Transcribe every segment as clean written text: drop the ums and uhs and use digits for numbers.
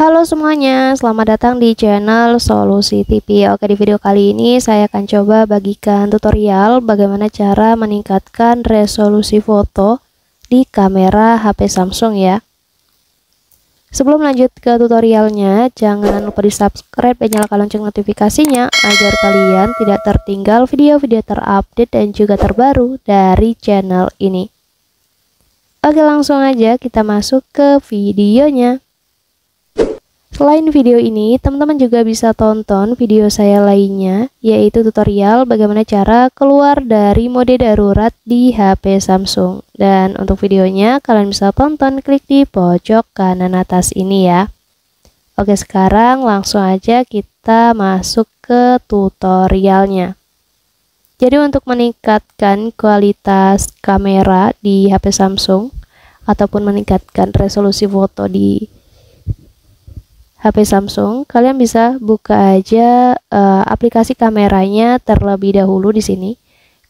Halo semuanya, selamat datang di channel Solusi TV. Oke, di video kali ini saya akan coba bagikan tutorial bagaimana cara meningkatkan resolusi foto di kamera HP Samsung ya. Sebelum lanjut ke tutorialnya, jangan lupa di subscribe dan nyalakan lonceng notifikasinya agar kalian tidak tertinggal video-video terupdate dan juga terbaru dari channel ini. Oke, langsung aja kita masuk ke videonya. Selain video ini, teman-teman juga bisa tonton video saya lainnya, yaitu tutorial bagaimana cara keluar dari mode darurat di HP Samsung. Dan untuk videonya, kalian bisa tonton klik di pojok kanan atas ini ya. Oke, sekarang langsung aja kita masuk ke tutorialnya. Jadi untuk meningkatkan kualitas kamera di HP Samsung, ataupun meningkatkan resolusi foto di HP Samsung, kalian bisa buka aja aplikasi kameranya terlebih dahulu di sini.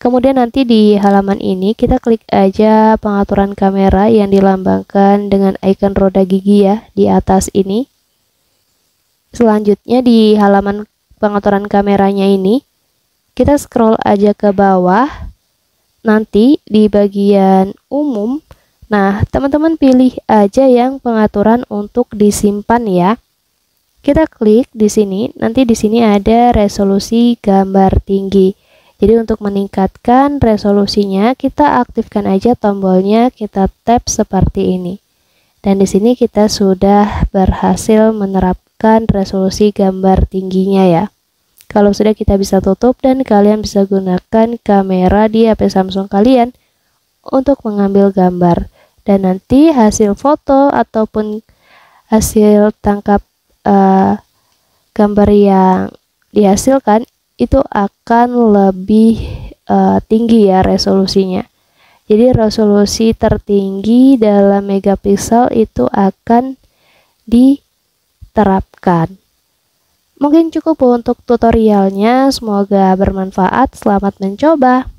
Kemudian nanti di halaman ini kita klik aja pengaturan kamera yang dilambangkan dengan icon roda gigi ya di atas ini. Selanjutnya di halaman pengaturan kameranya ini kita scroll aja ke bawah. Nanti di bagian umum, nah teman-teman pilih aja yang pengaturan untuk disimpan ya. Kita klik di sini, nanti di sini ada resolusi gambar tinggi. Jadi untuk meningkatkan resolusinya, kita aktifkan aja tombolnya, kita tap seperti ini. Dan di sini kita sudah berhasil menerapkan resolusi gambar tingginya ya. Kalau sudah, kita bisa tutup dan kalian bisa gunakan kamera di HP Samsung kalian untuk mengambil gambar. Dan nanti hasil foto ataupun hasil tangkap gambar yang dihasilkan itu akan lebih tinggi ya resolusinya. Jadi resolusi tertinggi dalam megapiksel itu akan diterapkan. Mungkin cukup untuk tutorialnya, semoga bermanfaat. Selamat mencoba.